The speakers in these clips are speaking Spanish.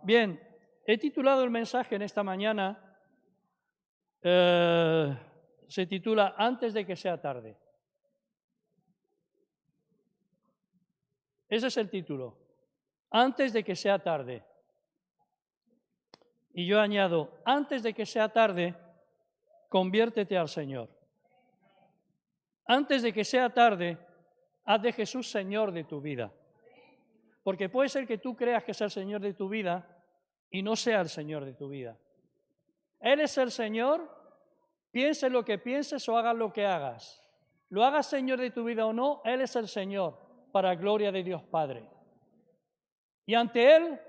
Bien, he titulado el mensaje en esta mañana, se titula Antes de que sea tarde. Ese es el título, Antes de que sea tarde. Y yo añado, antes de que sea tarde, conviértete al Señor. Antes de que sea tarde, haz de Jesús Señor de tu vida. Porque puede ser que tú creas que es el Señor de tu vida y no sea el Señor de tu vida. Él es el Señor, pienses lo que pienses o hagas lo que hagas. Lo hagas Señor de tu vida o no, Él es el Señor, para gloria de Dios Padre. Y ante Él,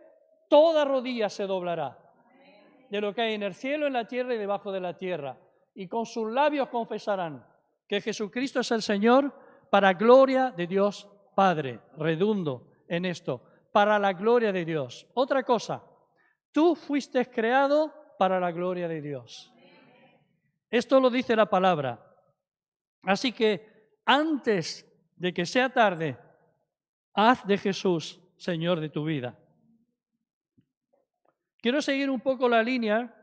toda rodilla se doblará, de lo que hay en el cielo, en la tierra y debajo de la tierra. Y con sus labios confesarán que Jesucristo es el Señor, para gloria de Dios Padre. Redundo en esto, para la gloria de Dios. Otra cosa, tú fuiste creado para la gloria de Dios. Esto lo dice la palabra. Así que antes de que sea tarde, haz de Jesús Señor de tu vida. Quiero seguir un poco la línea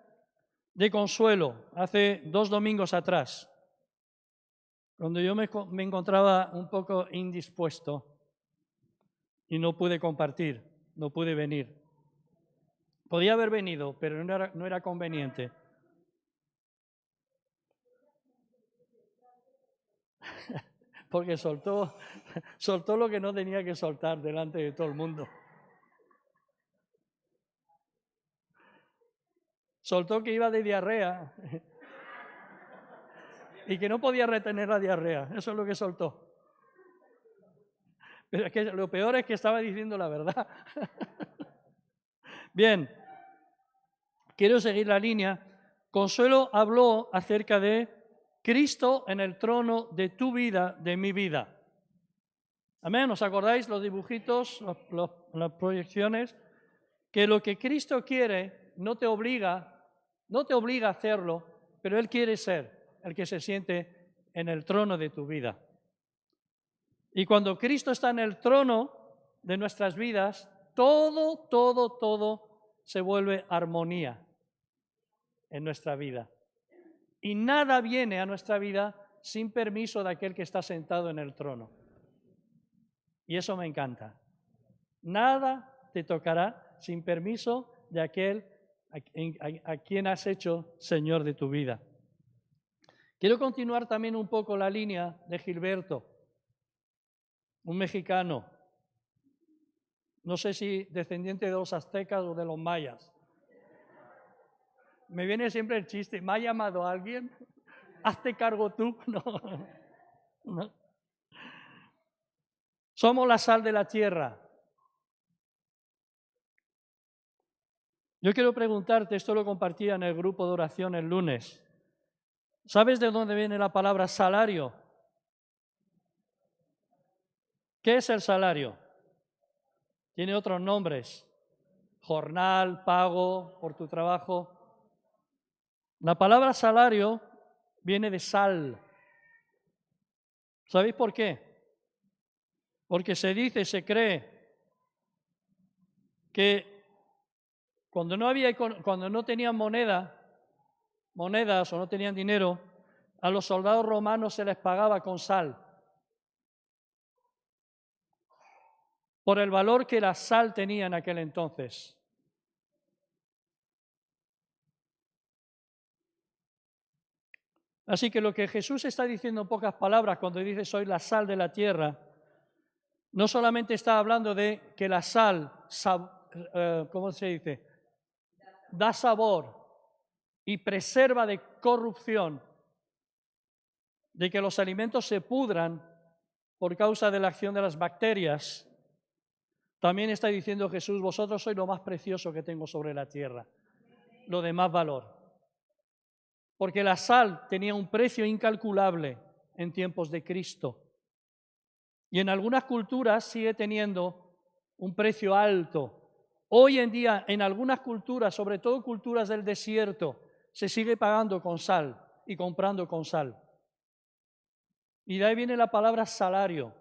de Consuelo, hace 2 domingos atrás, cuando yo me encontraba un poco indispuesto y no pude compartir, no pude venir. Podía haber venido, pero no era conveniente. Porque soltó lo que no tenía que soltar delante de todo el mundo. Soltó que iba de diarrea y que no podía retener la diarrea. Eso es lo que soltó. Pero es que lo peor es que estaba diciendo la verdad. Bien, quiero seguir la línea. Consuelo habló acerca de Cristo en el trono de tu vida, de mi vida. Amén, ¿os acordáis los dibujitos, las proyecciones? Que lo que Cristo quiere no te obliga a hacerlo, pero Él quiere ser el que se siente en el trono de tu vida. Y cuando Cristo está en el trono de nuestras vidas, todo se vuelve armonía en nuestra vida. Y nada viene a nuestra vida sin permiso de aquel que está sentado en el trono. Y eso me encanta. Nada te tocará sin permiso de aquel a quien has hecho Señor de tu vida. Quiero continuar también un poco la línea de Gilberto, un mexicano, no sé si descendiente de los aztecas o de los mayas. Me viene siempre el chiste, ¿me ha llamado alguien? Hazte cargo tú. No. Somos la sal de la tierra. Yo quiero preguntarte, esto lo compartía en el grupo de oración el lunes. ¿Sabes de dónde viene la palabra salario? ¿Qué es el salario? Tiene otros nombres. Jornal, pago por tu trabajo. La palabra salario viene de sal. ¿Sabéis por qué? Porque se dice, se cree que cuando no tenían monedas o no tenían dinero, a los soldados romanos se les pagaba con sal. Por el valor que la sal tenía en aquel entonces. Así que lo que Jesús está diciendo en pocas palabras cuando dice soy la sal de la tierra, no solamente está hablando de que la sal, ¿cómo se dice? Da sabor y preserva de corrupción, de que los alimentos se pudran por causa de la acción de las bacterias. También está diciendo Jesús, vosotros sois lo más precioso que tengo sobre la tierra, lo de más valor. Porque la sal tenía un precio incalculable en tiempos de Cristo. Y en algunas culturas sigue teniendo un precio alto. Hoy en día, en algunas culturas, sobre todo culturas del desierto, se sigue pagando con sal y comprando con sal. Y de ahí viene la palabra salario.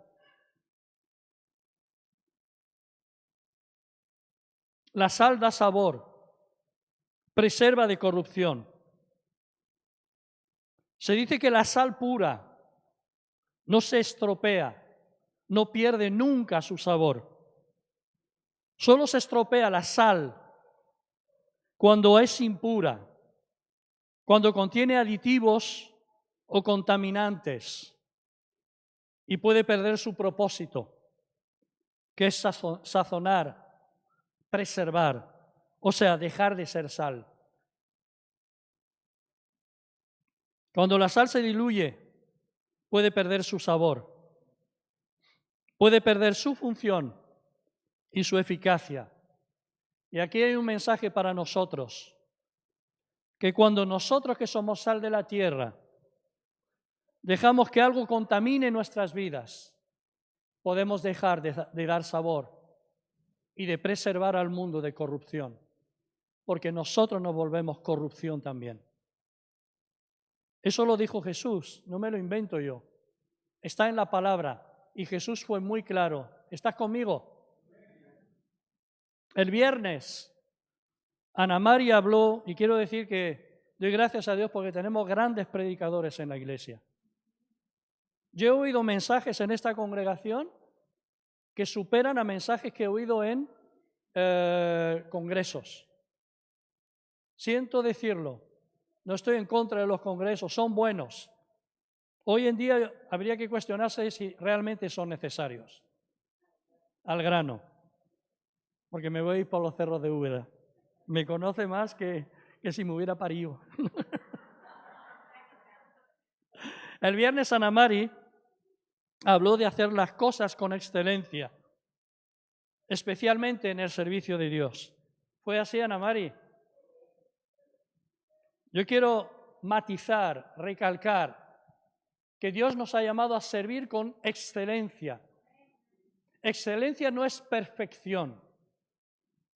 La sal da sabor, preserva de corrupción. Se dice que la sal pura no se estropea, no pierde nunca su sabor. Solo se estropea la sal cuando es impura, cuando contiene aditivos o contaminantes y puede perder su propósito, que es sazonar, preservar, o sea, dejar de ser sal. Cuando la sal se diluye, puede perder su sabor, puede perder su función y su eficacia. Y aquí hay un mensaje para nosotros, que cuando nosotros que somos sal de la tierra, dejamos que algo contamine nuestras vidas, podemos dejar de dar sabor y de preservar al mundo de corrupción, porque nosotros nos volvemos corrupción también. Eso lo dijo Jesús, no me lo invento yo. Está en la palabra y Jesús fue muy claro. ¿Estás conmigo? El viernes, Ana María habló, y quiero decir que doy gracias a Dios porque tenemos grandes predicadores en la iglesia. Yo he oído mensajes en esta congregación que superan a mensajes que he oído en congresos. Siento decirlo, no estoy en contra de los congresos, son buenos. Hoy en día habría que cuestionarse si realmente son necesarios. Al grano, porque me voy por los cerros de Úbeda. Me conoce más que si me hubiera parido. El viernes Ana Mari habló de hacer las cosas con excelencia, especialmente en el servicio de Dios. ¿Fue así, Ana Mari? Yo quiero matizar, recalcar que Dios nos ha llamado a servir con excelencia. Excelencia no es perfección.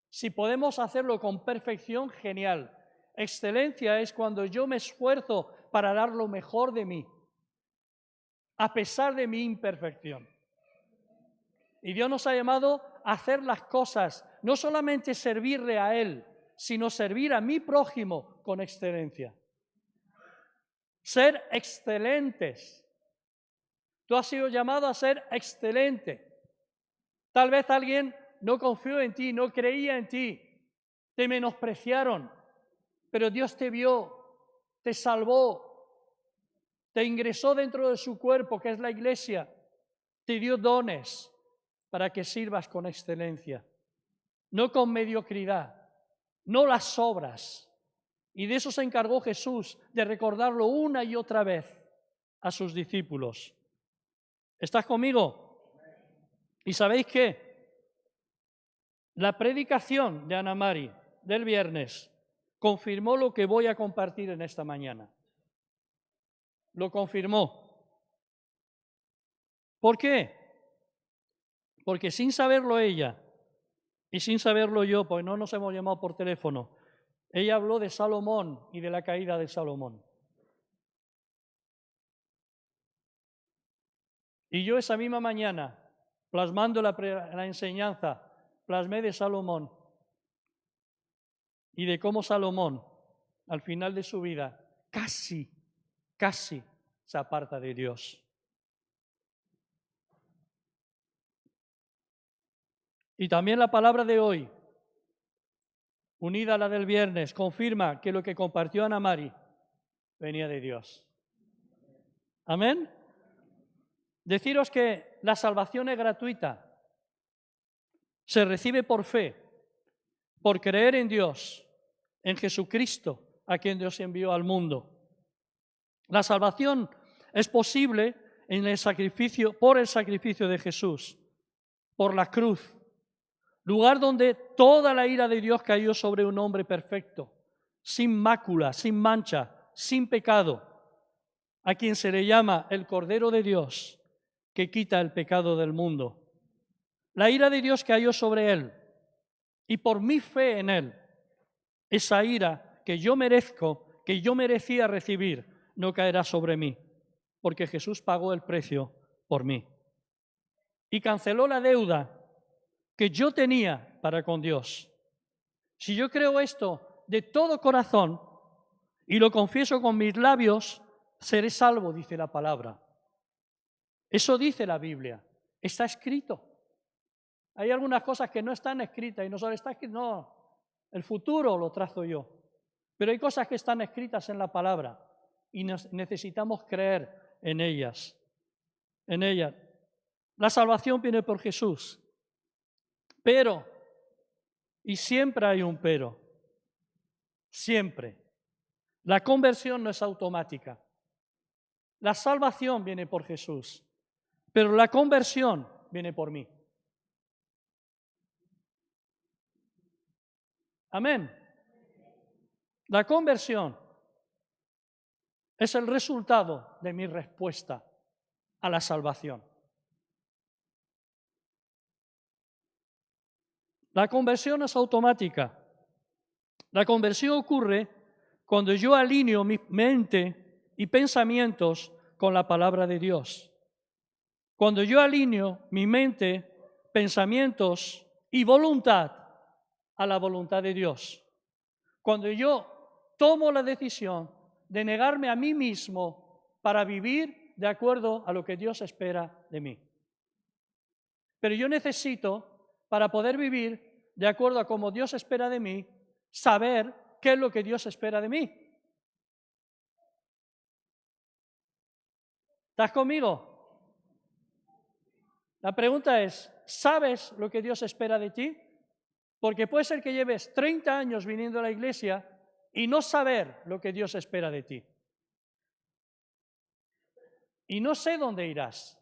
Si podemos hacerlo con perfección, genial. Excelencia es cuando yo me esfuerzo para dar lo mejor de mí, a pesar de mi imperfección. Y Dios nos ha llamado a hacer las cosas, no solamente servirle a Él, sino servir a mi prójimo con excelencia. Ser excelentes. Tú has sido llamado a ser excelente. Tal vez alguien no confió en ti, no creía en ti, te menospreciaron, pero Dios te vio, te salvó, te ingresó dentro de su cuerpo, que es la iglesia, te dio dones para que sirvas con excelencia, no con mediocridad, no las obras. Y de eso se encargó Jesús, de recordarlo una y otra vez a sus discípulos. ¿Estás conmigo? ¿Y sabéis qué? La predicación de Ana Mari del viernes confirmó lo que voy a compartir en esta mañana. Lo confirmó. ¿Por qué? Porque sin saberlo ella y sin saberlo yo, pues no nos hemos llamado por teléfono, ella habló de Salomón y de la caída de Salomón. Y yo esa misma mañana, plasmando la enseñanza, plasmé de Salomón y de cómo Salomón, al final de su vida, casi se aparta de Dios. Y también la palabra de hoy, unida a la del viernes, confirma que lo que compartió Ana Mari venía de Dios. ¿Amén? Deciros que la salvación es gratuita. Se recibe por fe, por creer en Dios, en Jesucristo, a quien Dios envió al mundo. La salvación es posible por el sacrificio de Jesús, por la cruz, lugar donde toda la ira de Dios cayó sobre un hombre perfecto, sin mácula, sin mancha, sin pecado, a quien se le llama el Cordero de Dios, que quita el pecado del mundo. La ira de Dios cayó sobre él, y por mi fe en él, esa ira que yo merezco, que yo merecía recibir, no caerá sobre mí, porque Jesús pagó el precio por mí. Y canceló la deuda que yo tenía para con Dios. Si yo creo esto de todo corazón y lo confieso con mis labios, seré salvo, dice la palabra. Eso dice la Biblia. Está escrito. Hay algunas cosas que no están escritas y no solo está escrito, no, el futuro lo trazo yo. Pero hay cosas que están escritas en la palabra y necesitamos creer en ellas. En ellas. La salvación viene por Jesús. Pero, y siempre hay un pero, siempre. La conversión no es automática. La salvación viene por Jesús, pero la conversión viene por mí. Amén. La conversión es el resultado de mi respuesta a la salvación. La conversión es automática. La conversión ocurre cuando yo alineo mi mente y pensamientos con la palabra de Dios. Cuando yo alineo mi mente, pensamientos y voluntad a la voluntad de Dios. Cuando yo tomo la decisión de negarme a mí mismo para vivir de acuerdo a lo que Dios espera de mí. Pero yo necesito, para poder vivir de acuerdo a como Dios espera de mí, saber qué es lo que Dios espera de mí. ¿Estás conmigo? La pregunta es, ¿sabes lo que Dios espera de ti? Porque puede ser que lleves 30 años viniendo a la iglesia y no saber lo que Dios espera de ti. Y no sé dónde irás.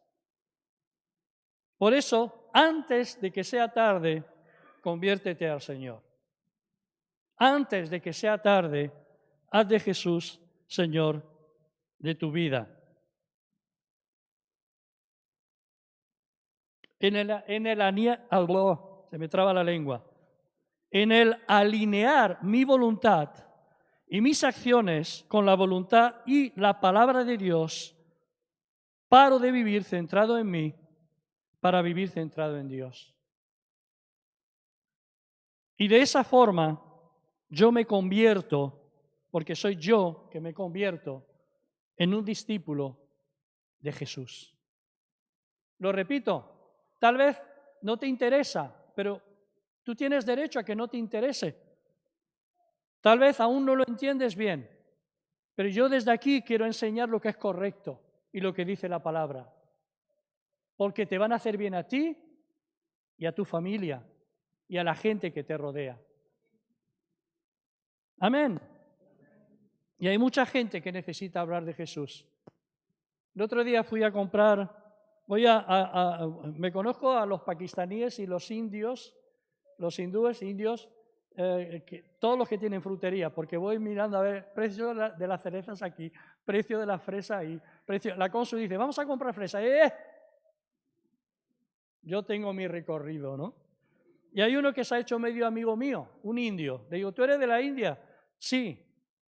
Por eso, antes de que sea tarde, conviértete al Señor. Antes de que sea tarde, haz de Jesús Señor de tu vida. Se me traba la lengua. En el alinear mi voluntad y mis acciones con la voluntad y la palabra de Dios, paro de vivir centrado en mí para vivir centrado en Dios. Y de esa forma yo me convierto, porque soy yo que me convierto en un discípulo de Jesús. Lo repito, tal vez no te interesa, pero tú tienes derecho a que no te interese. Tal vez aún no lo entiendes bien, pero yo desde aquí quiero enseñar lo que es correcto y lo que dice la palabra. Porque te van a hacer bien a ti y a tu familia y a la gente que te rodea. Amén. Y hay mucha gente que necesita hablar de Jesús. El otro día fui a comprar, me conozco a los pakistaníes y los indios, los hindúes, indios, todos los que tienen frutería, porque voy mirando a ver precio de las cerezas aquí, precio de la fresa ahí, precio. La cónsul dice, vamos a comprar fresa. Yo tengo mi recorrido, ¿no? Y hay uno que se ha hecho medio amigo mío, un indio. Le digo, ¿tú eres de la India? Sí.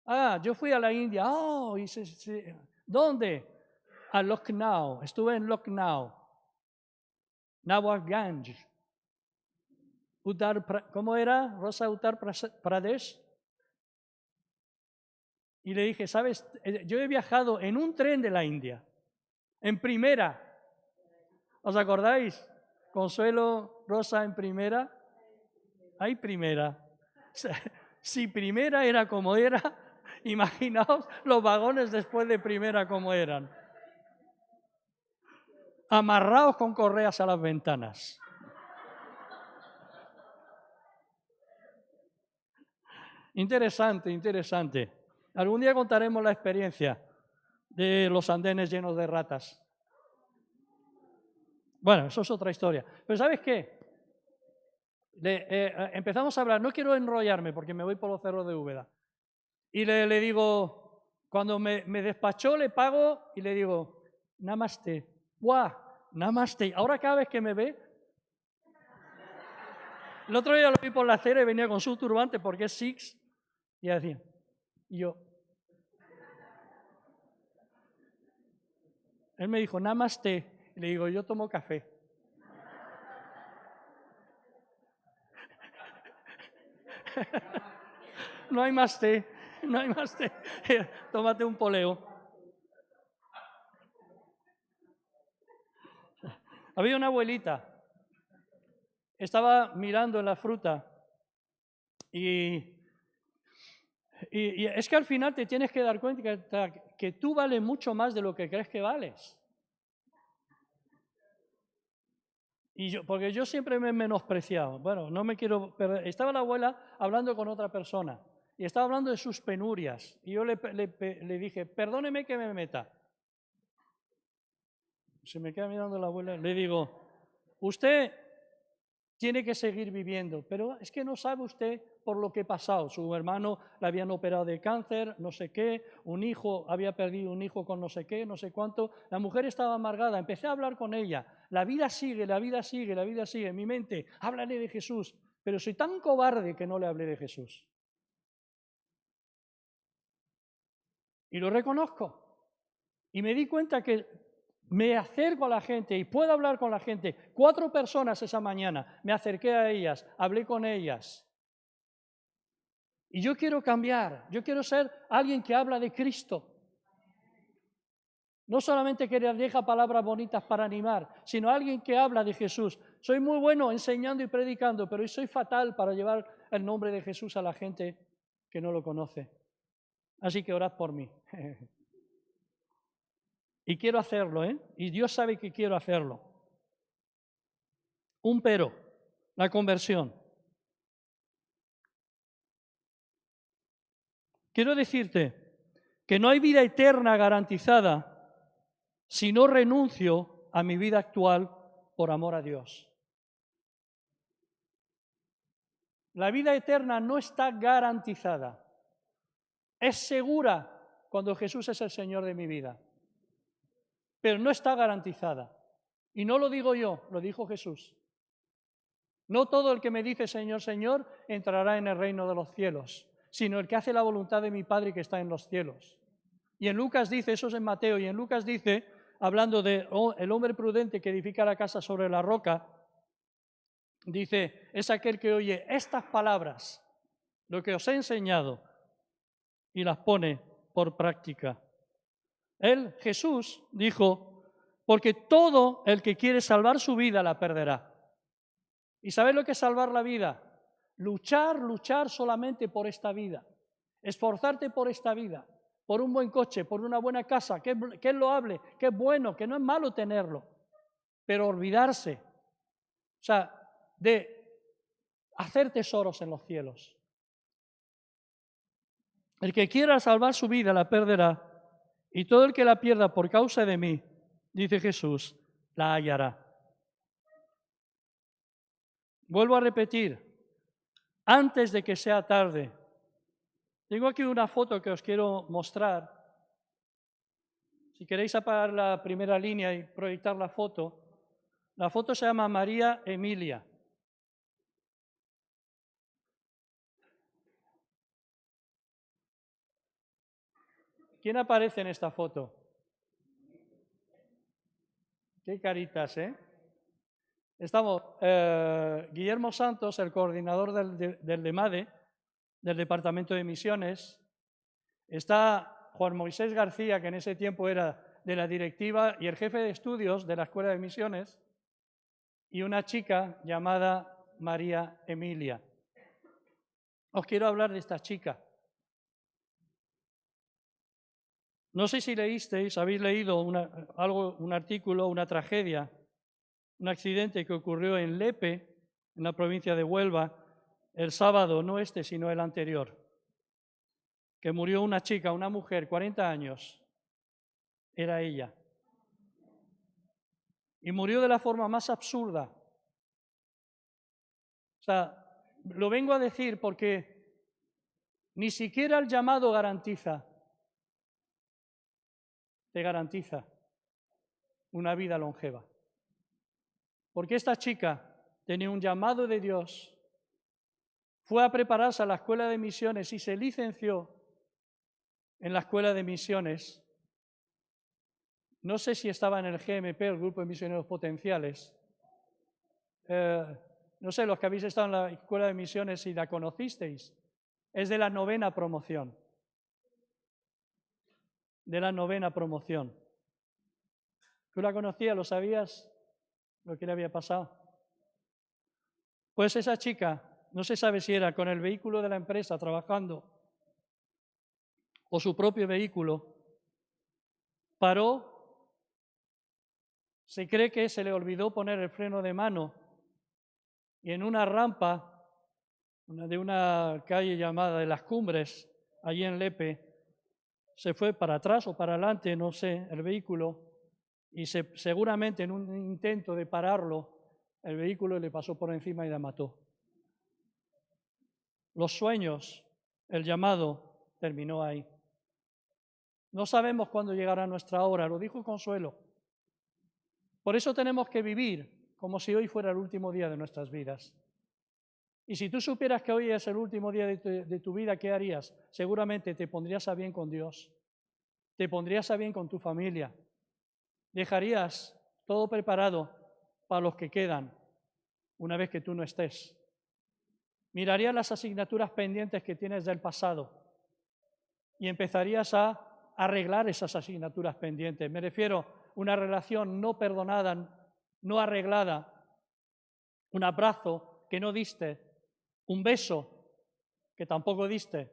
Ah, yo fui a la India. Oh, ¿dónde? A Lucknow. Estuve en Lucknow. Nawabganj. ¿Cómo era? Rosa Uttar Pradesh. Y le dije, ¿sabes? Yo he viajado en un tren de la India, en primera. ¿Os acordáis? Consuelo, Rosa en primera. Hay primera. Si primera era como era, imaginaos los vagones después de primera como eran. Amarrados con correas a las ventanas. Interesante, interesante. Algún día contaremos la experiencia de los andenes llenos de ratas. Bueno, eso es otra historia. Pero ¿sabes qué? Empezamos a hablar, no quiero enrollarme porque me voy por los cerros de Úbeda. Y le digo, cuando me despachó, le pago y le digo, namaste, ¡guau! Namaste. Ahora cada vez que me ve, el otro día lo vi por la acera y venía con su turbante porque es Sikhs. Y decía, él me dijo, namaste. Y le digo, yo tomo café. No hay más té, no hay más té. Tómate un poleo. Había una abuelita, estaba mirando en la fruta y es que al final te tienes que dar cuenta que tú vales mucho más de lo que crees que vales. Porque yo siempre me he menospreciado. Bueno, no me quiero perder. Estaba la abuela hablando con otra persona y estaba hablando de sus penurias. Y yo le dije, perdóneme que me meta. Se me queda mirando la abuela. Le digo, usted tiene que seguir viviendo, pero es que no sabe usted por lo que ha pasado. Su hermano le habían operado de cáncer, no sé qué, un hijo, había perdido un hijo con no sé qué, no sé cuánto. La mujer estaba amargada, empecé a hablar con ella. La vida sigue, la vida sigue, la vida sigue. En mi mente, háblale de Jesús, pero soy tan cobarde que no le hablé de Jesús. Y lo reconozco. Y me di cuenta que me acerco a la gente y puedo hablar con la gente. 4 personas esa mañana, me acerqué a ellas, hablé con ellas. Y yo quiero cambiar, yo quiero ser alguien que habla de Cristo. No solamente que les deja palabras bonitas para animar, sino alguien que habla de Jesús. Soy muy bueno enseñando y predicando, pero soy fatal para llevar el nombre de Jesús a la gente que no lo conoce. Así que orad por mí. Y quiero hacerlo, ¿eh? Y Dios sabe que quiero hacerlo. Un pero, la conversión. Quiero decirte que no hay vida eterna garantizada si no renuncio a mi vida actual por amor a Dios. La vida eterna no está garantizada. Es segura cuando Jesús es el Señor de mi vida, pero no está garantizada. Y no lo digo yo, lo dijo Jesús. No todo el que me dice Señor, Señor, entrará en el reino de los cielos, sino el que hace la voluntad de mi Padre que está en los cielos. Y en Lucas dice, eso es en Mateo, y en Lucas dice, hablando de el hombre prudente que edifica la casa sobre la roca, dice, es aquel que oye estas palabras, lo que os he enseñado, y las pone por práctica. Él, Jesús, dijo, porque todo el que quiere salvar su vida la perderá. ¿Y sabes lo que es salvar la vida? Luchar solamente por esta vida, esforzarte por esta vida, por un buen coche, por una buena casa, que es loable, que es bueno, que no es malo tenerlo, pero olvidarse, o sea, de hacer tesoros en los cielos. El que quiera salvar su vida la perderá, y todo el que la pierda por causa de mí, dice Jesús, la hallará. Vuelvo a repetir, antes de que sea tarde. Tengo aquí una foto que os quiero mostrar. Si queréis apagar la primera línea y proyectar la foto se llama María Emilia. ¿Quién aparece en esta foto? Qué caritas, ¿eh? Estamos Guillermo Santos, el coordinador del DEMADE, del Departamento de Misiones. Está Juan Moisés García, que en ese tiempo era de la directiva y el jefe de estudios de la Escuela de Misiones, y una chica llamada María Emilia. Os quiero hablar de esta chica. No sé si leísteis, habéis leído un artículo, una tragedia, un accidente que ocurrió en Lepe, en la provincia de Huelva, el sábado, no este, sino el anterior, que murió una chica, una mujer, 40 años, era ella. Y murió de la forma más absurda. O sea, lo vengo a decir porque ni siquiera el llamado te garantiza una vida longeva. Porque esta chica tenía un llamado de Dios, fue a prepararse a la escuela de misiones y se licenció en la escuela de misiones. No sé si estaba en el GMP, el Grupo de Misioneros Potenciales, no sé, los que habéis estado en la escuela de misiones y la conocisteis, es de la 9ª promoción. De la 9ª promoción. ¿Tú la conocías? ¿Lo sabías? ¿Lo que le había pasado? Pues esa chica, no se sabe si era con el vehículo de la empresa trabajando o su propio vehículo, paró, se cree que se le olvidó poner el freno de mano y en una rampa de una calle llamada de Las Cumbres, allí en Lepe, se fue para atrás o para adelante, no sé, el vehículo, y seguramente en un intento de pararlo, el vehículo le pasó por encima y la mató. Los sueños, el llamado, terminó ahí. No sabemos cuándo llegará nuestra hora, lo dijo Consuelo. Por eso tenemos que vivir como si hoy fuera el último día de nuestras vidas. Y si tú supieras que hoy es el último día de tu vida, ¿qué harías? Seguramente te pondrías a bien con Dios, te pondrías a bien con tu familia, dejarías todo preparado para los que quedan una vez que tú no estés. Mirarías las asignaturas pendientes que tienes del pasado y empezarías a arreglar esas asignaturas pendientes. Me refiero a una relación no perdonada, no arreglada, un abrazo que no diste, un beso que tampoco diste,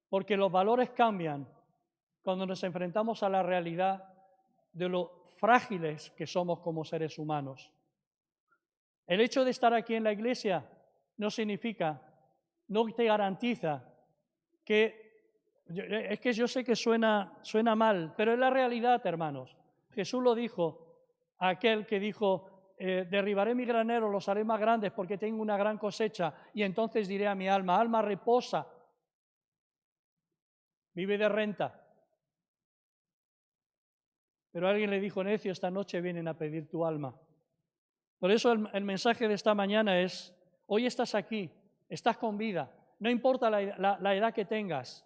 porque los valores cambian cuando nos enfrentamos a la realidad de lo frágiles que somos como seres humanos. El hecho de estar aquí en la iglesia no significa, no te garantiza que, es que yo sé que suena mal, pero es la realidad, hermanos. Jesús lo dijo a aquel que dijo, derribaré mi granero, los haré más grandes porque tengo una gran cosecha y entonces diré a mi alma, alma reposa, vive de renta. Pero alguien le dijo, necio, esta noche vienen a pedir tu alma. Por eso el mensaje de esta mañana es, hoy estás aquí, estás con vida, no importa la edad que tengas,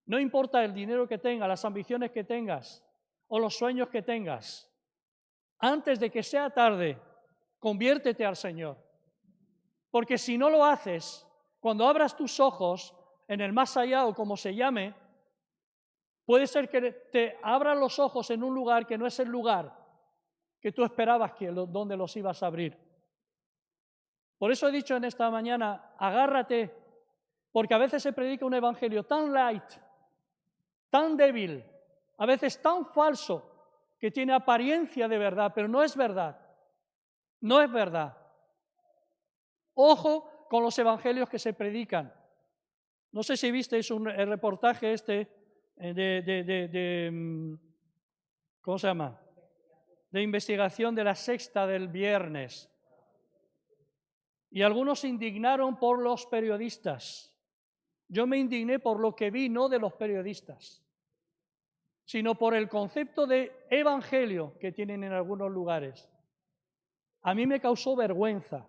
no importa el dinero que tengas, las ambiciones que tengas o los sueños que tengas. Antes de que sea tarde, conviértete al Señor. Porque si no lo haces, cuando abras tus ojos en el más allá o como se llame, puede ser que te abran los ojos en un lugar que no es el lugar que tú esperabas donde los ibas a abrir. Por eso he dicho en esta mañana, agárrate, porque a veces se predica un evangelio tan light, tan débil, a veces tan falso, que tiene apariencia de verdad, pero no es verdad. No es verdad. Ojo con los evangelios que se predican. No sé si visteis el reportaje ¿cómo se llama? De investigación de La Sexta del viernes. Y algunos se indignaron por los periodistas. Yo me indigné por lo que vi, no de los periodistas, sino por el concepto de evangelio que tienen en algunos lugares. A mí me causó vergüenza.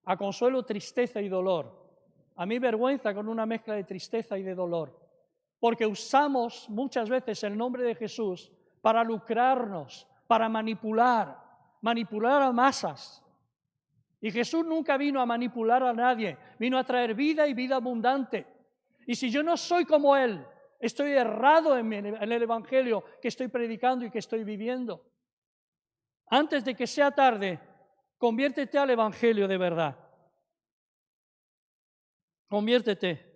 A Consuelo, tristeza y dolor. A mí vergüenza con una mezcla de tristeza y de dolor. Porque usamos muchas veces el nombre de Jesús para lucrarnos, para manipular a masas. Y Jesús nunca vino a manipular a nadie, vino a traer vida y vida abundante. Y si yo no soy como Él, estoy errado en el evangelio que estoy predicando y que estoy viviendo. Antes de que sea tarde, conviértete al evangelio de verdad. Conviértete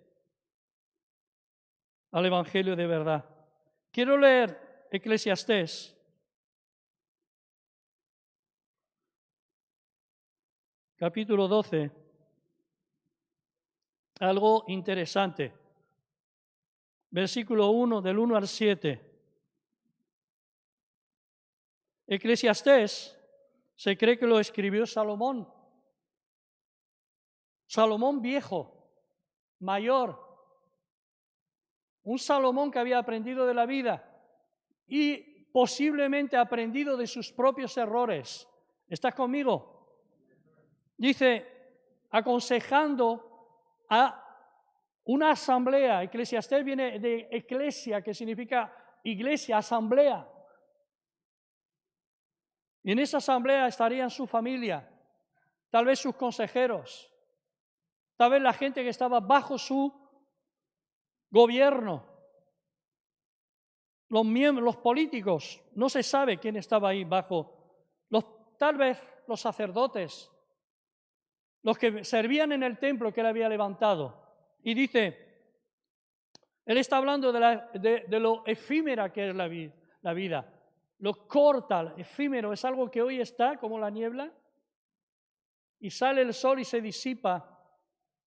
al evangelio de verdad. Quiero leer Eclesiastés. Capítulo 12. Algo interesante. Versículo 1, del 1 al 7. Eclesiastés se cree que lo escribió Salomón. Salomón viejo, mayor. Un Salomón que había aprendido de la vida y posiblemente aprendido de sus propios errores. ¿Estás conmigo? Dice, aconsejando a una asamblea. Eclesiastés viene de eclesia, que significa iglesia, asamblea. Y en esa asamblea estarían su familia, tal vez sus consejeros, tal vez la gente que estaba bajo su gobierno, los miembros, los políticos, no se sabe quién estaba ahí bajo, tal vez los sacerdotes, los que servían en el templo que él había levantado. Y dice, él está hablando de lo efímera que es la vida, lo corta, efímero, es algo que hoy está como la niebla y sale el sol y se disipa.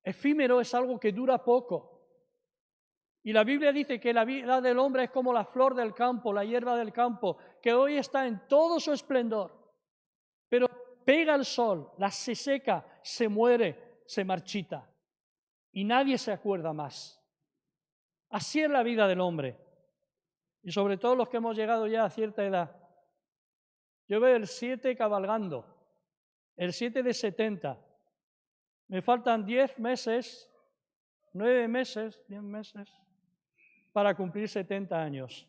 Efímero es algo que dura poco. Y la Biblia dice que la vida del hombre es como la flor del campo, la hierba del campo, que hoy está en todo su esplendor, pero pega el sol, se seca, se muere, se marchita y nadie se acuerda más. Así es la vida del hombre. Y sobre todo los que hemos llegado ya a cierta edad. Yo veo el 7 cabalgando, el 7 de 70. Me faltan 10 meses, 9 meses, 10 meses, para cumplir 70 años.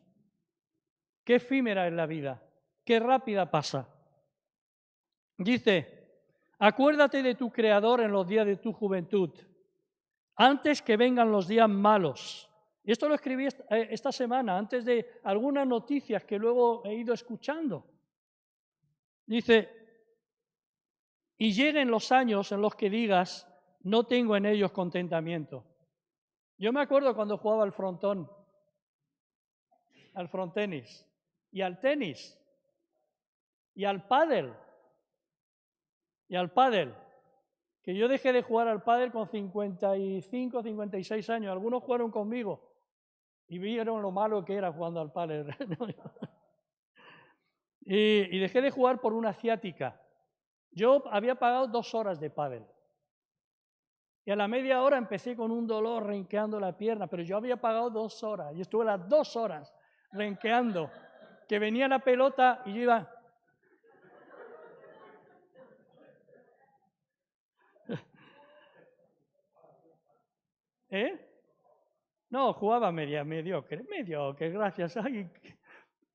Qué efímera es la vida, qué rápida pasa. Dice, acuérdate de tu Creador en los días de tu juventud, antes que vengan los días malos. Y esto lo escribí esta semana, antes de algunas noticias que luego he ido escuchando. Dice, y lleguen los años en los que digas, no tengo en ellos contentamiento. Yo me acuerdo cuando jugaba al frontón, al frontenis, y al tenis, y al pádel, que yo dejé de jugar al pádel con 55, 56 años. Algunos jugaron conmigo y vieron lo malo que era jugando al pádel. y dejé de jugar por una ciática. Yo había pagado 2 horas de pádel. Y a la media hora empecé con un dolor renqueando la pierna, pero yo había pagado 2 horas. Y estuve las 2 horas renqueando, que venía la pelota y yo iba... No, jugaba mediocre, gracias. Ay,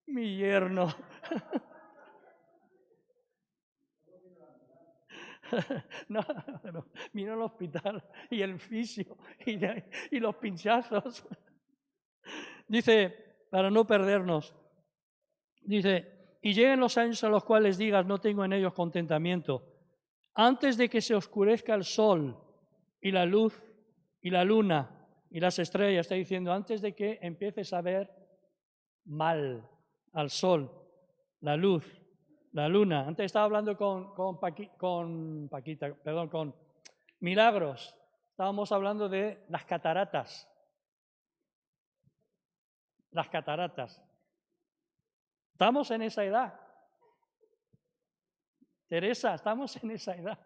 mi yerno. No, vino al hospital y el fisio y los pinchazos. Dice, para no perdernos, dice, y lleguen los años a los cuales digas, no tengo en ellos contentamiento, antes de que se oscurezca el sol y la luz y la luna y las estrellas, está diciendo, antes de que empieces a ver mal al sol, la luz, la luna. Antes estaba hablando con Milagros. Estábamos hablando de las cataratas. Las cataratas. Estamos en esa edad. Teresa, estamos en esa edad.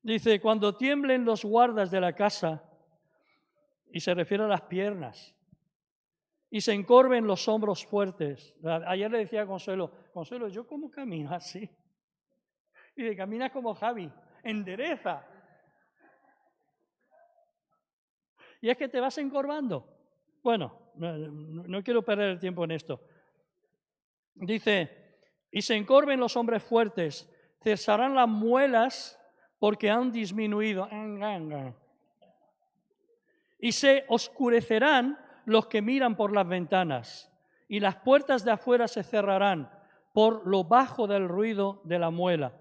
Dice, cuando tiemblen los guardas de la casa, y se refiere a las piernas, y se encorven los hombros fuertes. Ayer le decía a Consuelo, ¿yo cómo camino así? Y dice, caminas como Javi, endereza. Y es que te vas encorvando. Bueno, no quiero perder el tiempo en esto. Dice, y se encorven los hombres fuertes, cesarán las muelas porque han disminuido. Y se oscurecerán los que miran por las ventanas, y las puertas de afuera se cerrarán por lo bajo del ruido de la muela.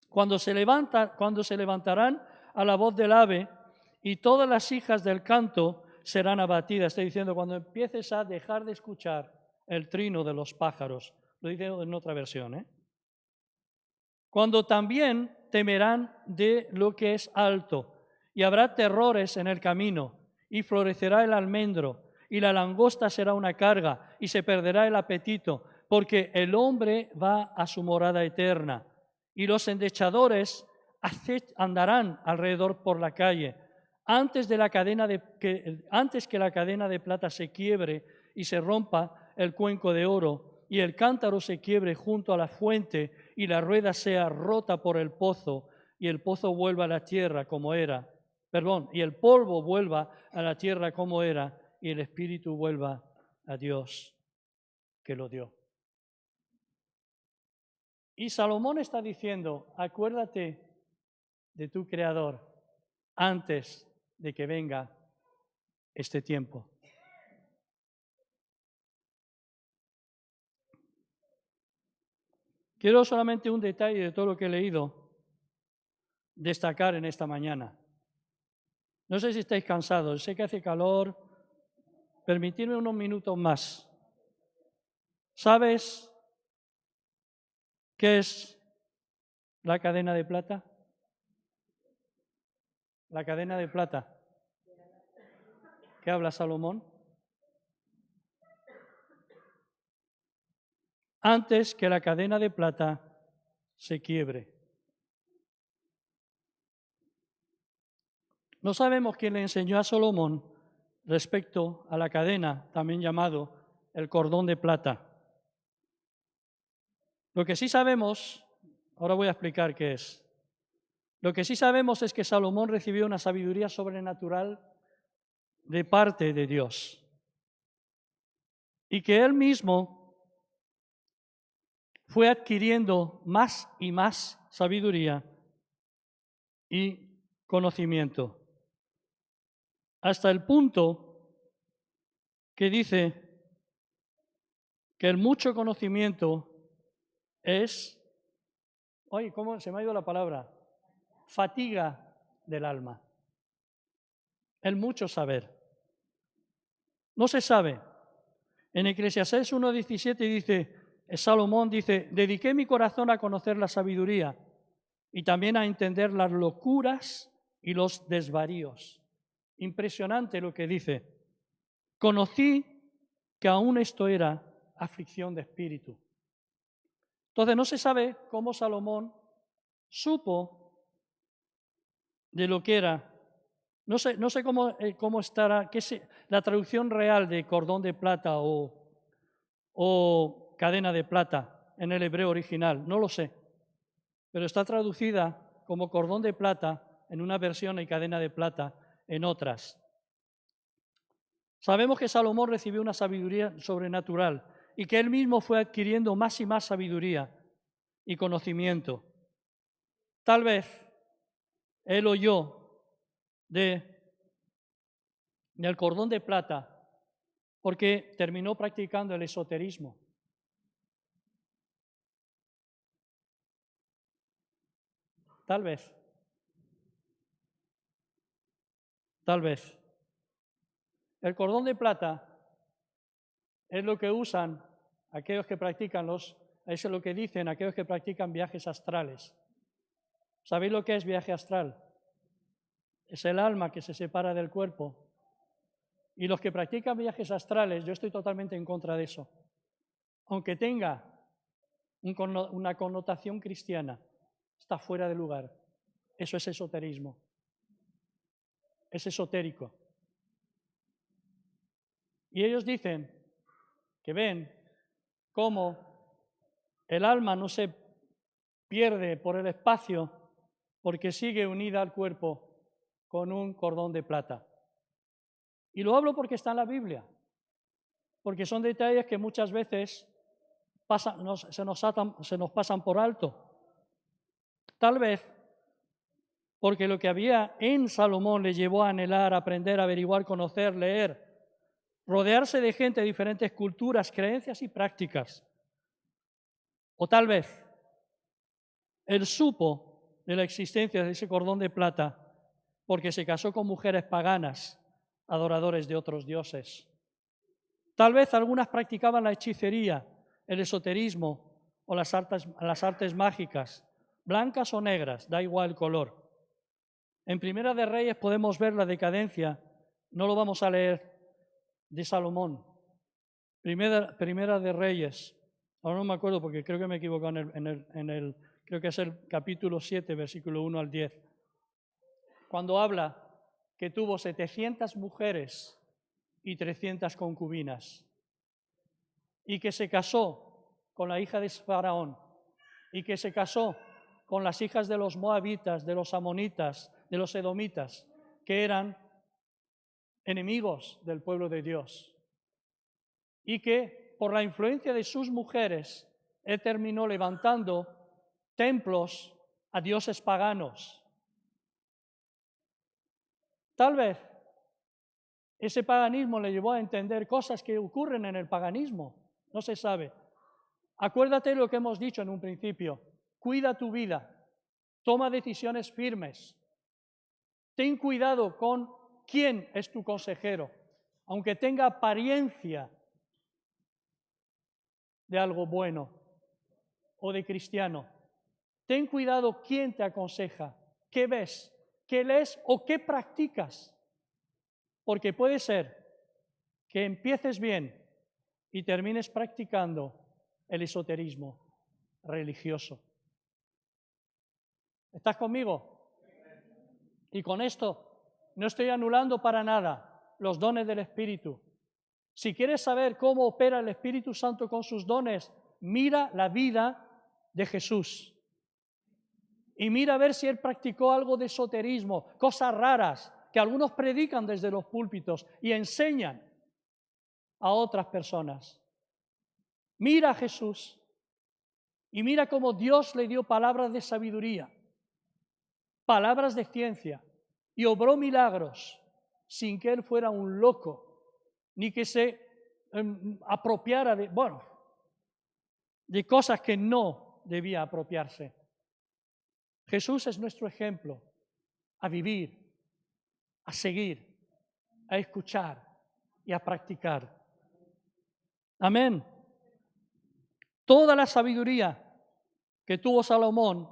Cuando se levantarán a la voz del ave, y todas las hijas del canto serán abatidas. Está diciendo, cuando empieces a dejar de escuchar el trino de los pájaros. Lo dice en otra versión, Cuando también temerán de lo que es alto, y habrá terrores en el camino, y florecerá el almendro, y la langosta será una carga, y se perderá el apetito, porque el hombre va a su morada eterna, y los endechadores andarán alrededor por la calle, antes que la cadena de plata se quiebre y se rompa el cuenco de oro, y el cántaro se quiebre junto a la fuente, y la rueda sea rota por el pozo, y el pozo vuelva a la tierra como era. Y el polvo vuelva a la tierra como era, y el espíritu vuelva a Dios. que lo dio. Y Salomón está diciendo, acuérdate de tu Creador antes de que venga este tiempo. Quiero solamente un detalle de todo lo que he leído destacar en esta mañana. No sé si estáis cansados, sé que hace calor. Permitidme unos minutos más. ¿Sabes qué es la cadena de plata? La cadena de plata. ¿Qué habla Salomón? Antes que la cadena de plata se quiebre. No sabemos quién le enseñó a Salomón respecto a la cadena, también llamado el cordón de plata. Lo que sí sabemos, ahora voy a explicar qué es. Lo que sí sabemos es que Salomón recibió una sabiduría sobrenatural de parte de Dios y que él mismo fue adquiriendo más y más sabiduría y conocimiento, hasta el punto que dice que el mucho conocimiento es, oye, ¿cómo se me ha ido la palabra? Fatiga del alma. El mucho saber. No se sabe. En Eclesiastés 1:17 dice, Salomón dice, dediqué mi corazón a conocer la sabiduría y también a entender las locuras y los desvaríos. Impresionante lo que dice. Conocí que aún esto era aflicción de espíritu. Entonces no se sabe cómo Salomón supo de lo que era. No sé cómo estará, qué es la traducción real de cordón de plata o cadena de plata en el hebreo original, no lo sé, pero está traducida como cordón de plata en una versión y cadena de plata en otras. Sabemos que Salomón recibió una sabiduría sobrenatural y que él mismo fue adquiriendo más y más sabiduría y conocimiento. Tal vez él oyó del cordón de plata porque terminó practicando el esoterismo. Tal vez. El cordón de plata es lo que usan aquellos que practican eso es lo que dicen aquellos que practican viajes astrales. ¿Sabéis lo que es viaje astral? Es el alma que se separa del cuerpo. Y los que practican viajes astrales, yo estoy totalmente en contra de eso. Aunque tenga una connotación cristiana, está fuera de lugar. Eso es esoterismo. Es esotérico. Y ellos dicen que ven cómo el alma no se pierde por el espacio porque sigue unida al cuerpo con un cordón de plata. Y lo hablo porque está en la Biblia, porque son detalles que muchas veces se nos pasan por alto. Tal vez porque lo que había en Salomón le llevó a anhelar, aprender, averiguar, conocer, leer, rodearse de gente de diferentes culturas, creencias y prácticas. O tal vez él supo de la existencia de ese cordón de plata porque se casó con mujeres paganas, adoradores de otros dioses. Tal vez algunas practicaban la hechicería, el esoterismo o las artes mágicas, blancas o negras, da igual el color. En Primera de Reyes podemos ver la decadencia, no lo vamos a leer, de Salomón. Primera de Reyes, ahora no me acuerdo porque creo que me he equivocado creo que es el capítulo 7, versículo 1 al 10, cuando habla que tuvo 700 mujeres y 300 concubinas, y que se casó con la hija de Faraón, y que se casó con las hijas de los moabitas, de los amonitas, de los edomitas, que eran enemigos del pueblo de Dios, y que por la influencia de sus mujeres, él terminó levantando templos a dioses paganos. Tal vez ese paganismo le llevó a entender cosas que ocurren en el paganismo, no se sabe. Acuérdate de lo que hemos dicho en un principio, cuida tu vida, toma decisiones firmes, ten cuidado con quién es tu consejero, aunque tenga apariencia de algo bueno o de cristiano. Ten cuidado quién te aconseja, qué ves, qué lees o qué practicas, porque puede ser que empieces bien y termines practicando el esoterismo religioso. ¿Estás conmigo? Y con esto no estoy anulando para nada los dones del Espíritu. Si quieres saber cómo opera el Espíritu Santo con sus dones, mira la vida de Jesús. Y mira a ver si él practicó algo de esoterismo, cosas raras que algunos predican desde los púlpitos y enseñan a otras personas. Mira a Jesús y mira cómo Dios le dio palabras de sabiduría, palabras de ciencia, y obró milagros sin que él fuera un loco, ni que se apropiara de cosas que no debía apropiarse. Jesús es nuestro ejemplo a vivir, a seguir, a escuchar y a practicar. Amén. Toda la sabiduría que tuvo Salomón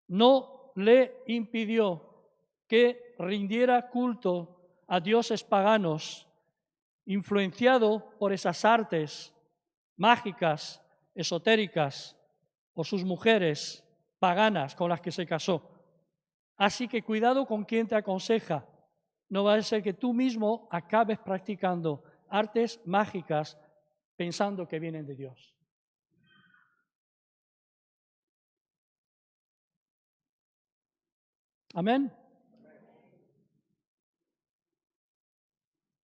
no le impidió que rindiera culto a dioses paganos, influenciado por esas artes mágicas, esotéricas, o sus mujeres paganas con las que se casó. Así que cuidado con quien te aconseja. No va a ser que tú mismo acabes practicando artes mágicas pensando que vienen de Dios. Amén.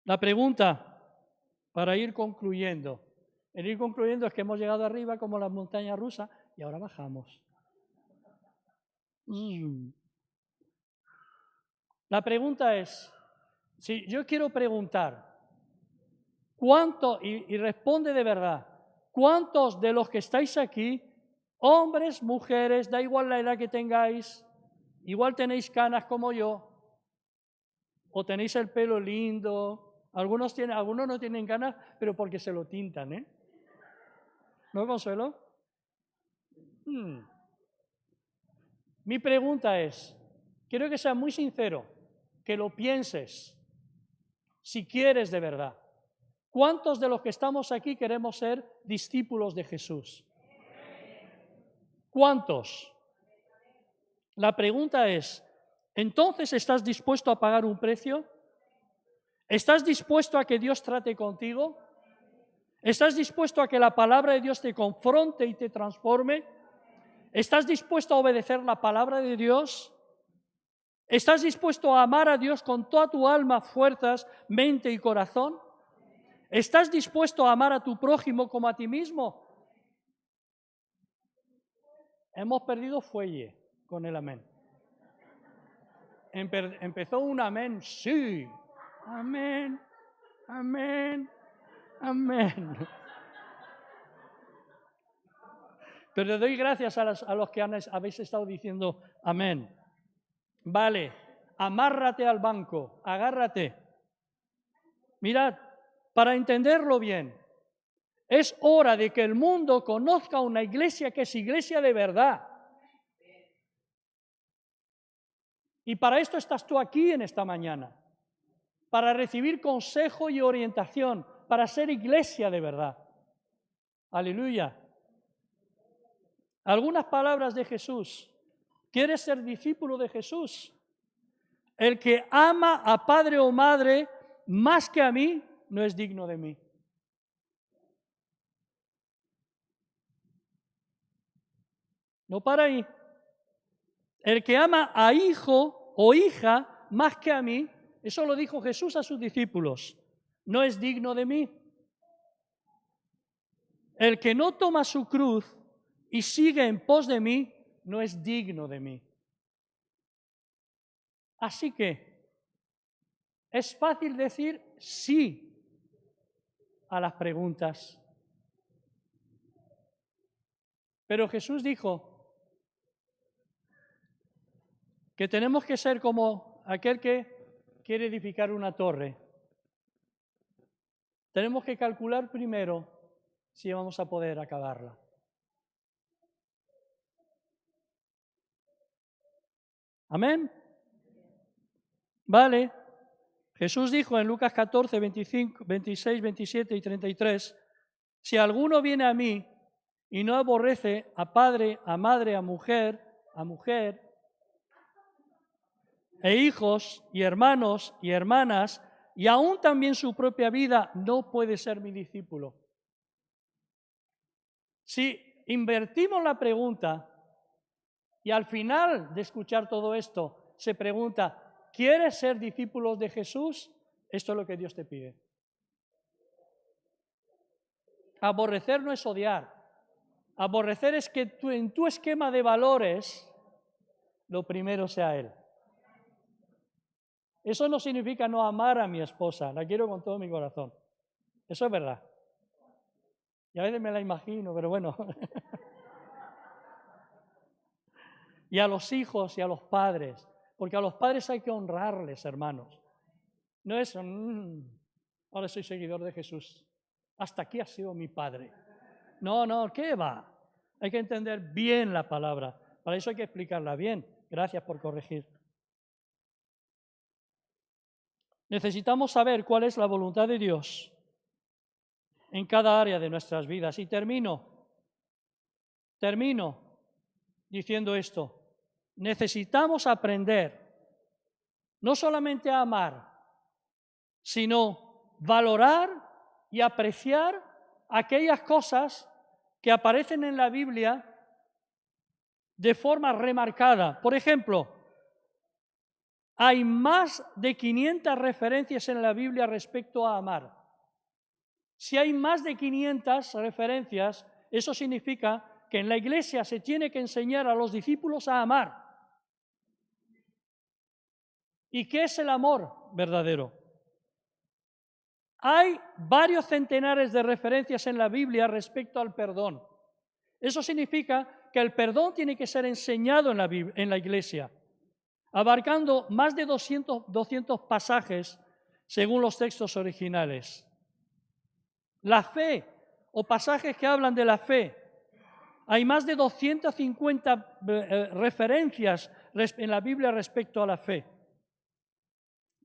La pregunta para ir concluyendo. El ir concluyendo es que hemos llegado arriba como la montaña rusa y ahora bajamos. La pregunta es, si yo quiero preguntar, ¿cuánto, y responde de verdad, cuántos de los que estáis aquí, hombres, mujeres, da igual la edad que tengáis, igual tenéis canas como yo, o tenéis el pelo lindo, algunos no tienen canas, pero porque se lo tintan, ¿eh? ¿No, Consuelo? Mi pregunta es, quiero que seas muy sincero, que lo pienses, si quieres de verdad. ¿Cuántos de los que estamos aquí queremos ser discípulos de Jesús? ¿Cuántos? La pregunta es, ¿entonces estás dispuesto a pagar un precio? ¿Estás dispuesto a que Dios trate contigo? ¿Estás dispuesto a que la palabra de Dios te confronte y te transforme? ¿Estás dispuesto a obedecer la palabra de Dios? ¿Estás dispuesto a amar a Dios con toda tu alma, fuerzas, mente y corazón? ¿Estás dispuesto a amar a tu prójimo como a ti mismo? Hemos perdido fuelle con el amén. Empezó un amén, sí. Amén, amén, amén. Pero le doy gracias a los que habéis estado diciendo amén. Vale, amárrate al banco, agárrate. Mirad, para entenderlo bien, es hora de que el mundo conozca una iglesia que es iglesia de verdad. Y para esto estás tú aquí en esta mañana, para recibir consejo y orientación, para ser iglesia de verdad. Aleluya. Algunas palabras de Jesús. ¿Quieres ser discípulo de Jesús? El que ama a padre o madre más que a mí, no es digno de mí. No para ahí. El que ama a hijo o hija más que a mí, eso lo dijo Jesús a sus discípulos, no es digno de mí. El que no toma su cruz y sigue en pos de mí, no es digno de mí. Así que es fácil decir sí a las preguntas. Pero Jesús dijo que tenemos que ser como aquel que quiere edificar una torre. Tenemos que calcular primero si vamos a poder acabarla. Amén. Vale. Jesús dijo en Lucas 14, 25, 26, 27 y 33, si alguno viene a mí y no aborrece a padre, a madre, a mujer, e hijos, y hermanos, y hermanas, y aún también su propia vida, no puede ser mi discípulo. Si invertimos la pregunta y al final de escuchar todo esto se pregunta, ¿quieres ser discípulos de Jesús? Esto es lo que Dios te pide. Aborrecer no es odiar. Aborrecer es que en tu esquema de valores lo primero sea Él. Eso no significa no amar a mi esposa, la quiero con todo mi corazón. Eso es verdad. Y a veces me la imagino, pero bueno. Y a los hijos y a los padres, porque a los padres hay que honrarles, hermanos. No es, ahora soy seguidor de Jesús, hasta aquí ha sido mi padre. No, ¿qué va? Hay que entender bien la palabra, para eso hay que explicarla bien. Gracias por corregir. Necesitamos saber cuál es la voluntad de Dios en cada área de nuestras vidas. Y termino diciendo esto. Necesitamos aprender no solamente a amar, sino valorar y apreciar aquellas cosas que aparecen en la Biblia de forma remarcada. Por ejemplo, hay más de 500 referencias en la Biblia respecto a amar. Si hay más de 500 referencias, eso significa que en la iglesia se tiene que enseñar a los discípulos a amar. ¿Y qué es el amor verdadero? Hay varios centenares de referencias en la Biblia respecto al perdón. Eso significa que el perdón tiene que ser enseñado en la iglesia, abarcando más de 200 pasajes según los textos originales. La fe o pasajes que hablan de la fe. Hay más de 250 referencias en la Biblia respecto a la fe.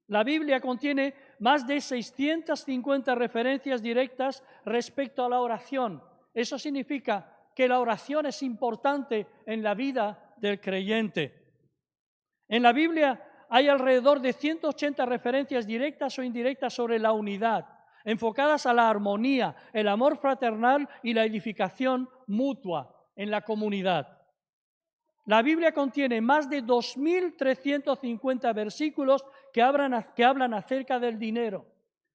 La Biblia contiene más de 650 referencias directas respecto a la oración. Eso significa que la oración es importante en la vida del creyente. En la Biblia hay alrededor de 180 referencias directas o indirectas sobre la unidad, enfocadas a la armonía, el amor fraternal y la edificación mutua en la comunidad. La Biblia contiene más de 2.350 versículos que hablan acerca del dinero.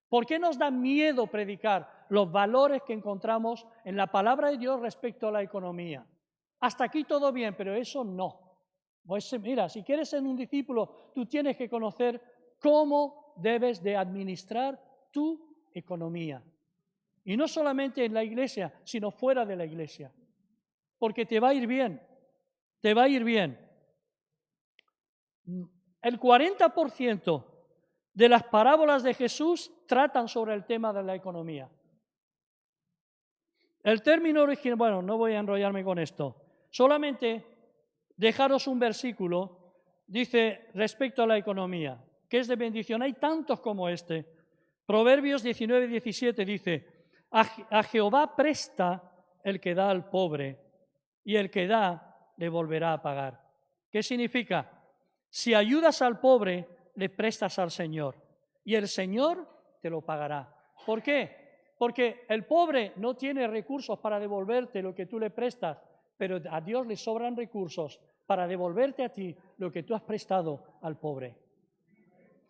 ¿Por qué nos da miedo predicar los valores que encontramos en la palabra de Dios respecto a la economía? Hasta aquí todo bien, pero eso no. Pues mira, si quieres ser un discípulo, tú tienes que conocer cómo debes de administrar tu economía. Y no solamente en la iglesia, sino fuera de la iglesia. Porque te va a ir bien. Te va a ir bien. El 40% de las parábolas de Jesús tratan sobre el tema de la economía. El término original, bueno, no voy a enrollarme con esto, solamente dejaros un versículo, dice respecto a la economía, que es de bendición. Hay tantos como este. Proverbios 19:17 dice, a Jehová presta el que da al pobre, y el que da le volverá a pagar. ¿Qué significa? Si ayudas al pobre, le prestas al Señor, y el Señor te lo pagará. ¿Por qué? Porque el pobre no tiene recursos para devolverte lo que tú le prestas, pero a Dios le sobran recursos para devolverte a ti lo que tú has prestado al pobre.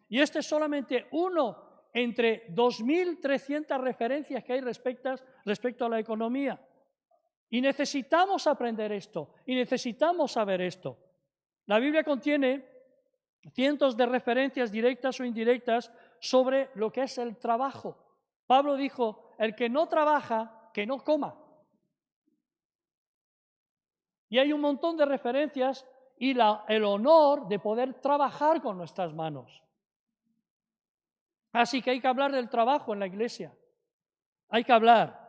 Y este es solamente uno entre 2.300 referencias que hay respecto a la economía. Y necesitamos aprender esto, y necesitamos saber esto. La Biblia contiene cientos de referencias directas o indirectas sobre lo que es el trabajo. Pablo dijo, el que no trabaja, que no coma. Y hay un montón de referencias y el honor de poder trabajar con nuestras manos. Así que hay que hablar del trabajo en la iglesia. Hay que hablar.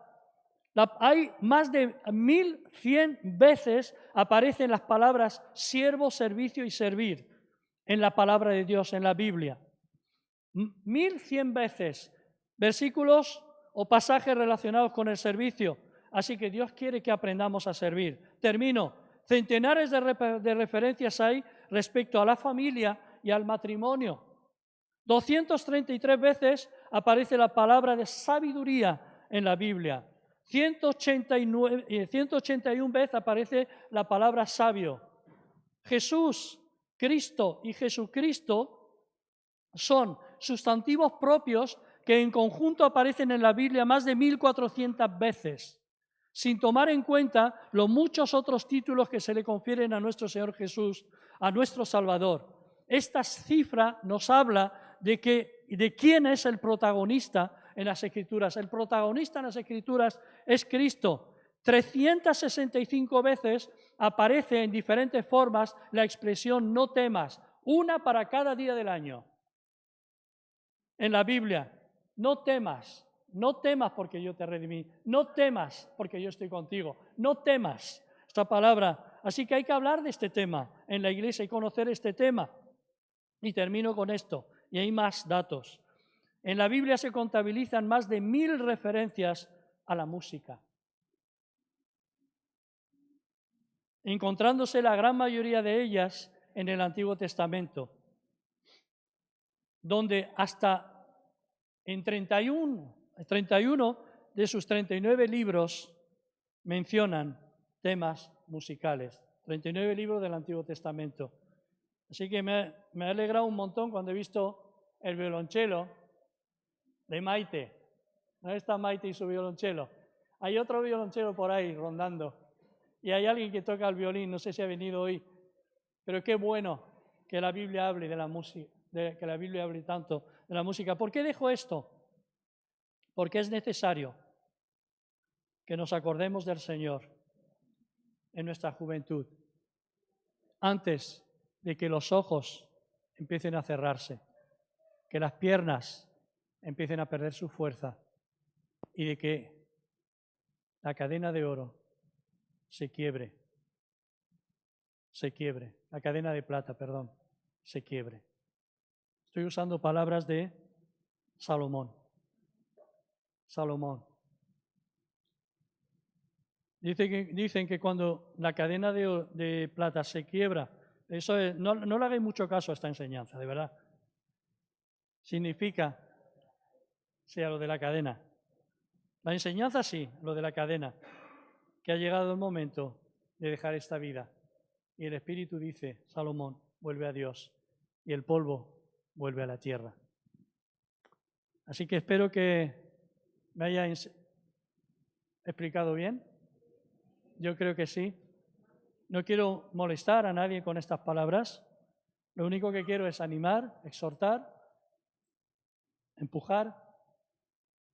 Hay más de 1.100 veces aparecen las palabras siervo, servicio y servir en la palabra de Dios, en la Biblia. 1.100 veces. Versículos o pasajes relacionados con el servicio. Así que Dios quiere que aprendamos a servir. Termino. Centenares de referencias hay respecto a la familia y al matrimonio. 233 veces aparece la palabra de sabiduría en la Biblia. 181 veces aparece la palabra sabio. Jesús, Cristo y Jesucristo son sustantivos propios que en conjunto aparecen en la Biblia más de 1.400 veces, sin tomar en cuenta los muchos otros títulos que se le confieren a nuestro Señor Jesús, a nuestro Salvador. Esta cifra nos habla de quién es el protagonista en las Escrituras. El protagonista en las Escrituras es Cristo. 365 veces aparece en diferentes formas la expresión no temas, una para cada día del año. En la Biblia, no temas porque yo te redimí, no temas porque yo estoy contigo, no temas, esta palabra. Así que hay que hablar de este tema en la iglesia y conocer este tema. Y termino con esto, y hay más datos. En la Biblia se contabilizan más de 1.000 referencias a la música, encontrándose la gran mayoría de ellas en el Antiguo Testamento, donde hasta en 31 de sus 39 libros mencionan temas musicales. 39 libros del Antiguo Testamento. Así que me ha alegrado un montón cuando he visto el violonchelo de Maite. ¿Dónde está Maite y su violonchelo? Hay otro violonchelo por ahí rondando. Y hay alguien que toca el violín, no sé si ha venido hoy. Pero qué bueno que la Biblia hable de la música, que la Biblia hable tanto de la música. ¿Por qué dejo esto? Porque es necesario que nos acordemos del Señor en nuestra juventud, antes de que los ojos empiecen a cerrarse, que las piernas empiecen a perder su fuerza y de que la cadena de oro se quiebre, la cadena de plata, perdón, se quiebre. Estoy usando palabras de Salomón. Dicen que cuando la cadena de plata se quiebra, eso es, no le hagáis mucho caso a esta enseñanza, de verdad. Significa, sea lo de la cadena. La enseñanza sí, lo de la cadena, que ha llegado el momento de dejar esta vida. Y el Espíritu dice, Salomón, vuelve a Dios, y el polvo vuelve a la tierra. Así que espero que me haya explicado bien. Yo creo que sí. No quiero molestar a nadie con estas palabras. Lo único que quiero es animar, exhortar, empujar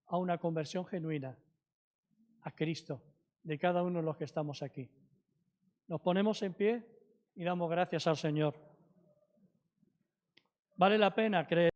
a una conversión genuina a Cristo de cada uno de los que estamos aquí. Nos ponemos en pie y damos gracias al Señor. Vale la pena creer.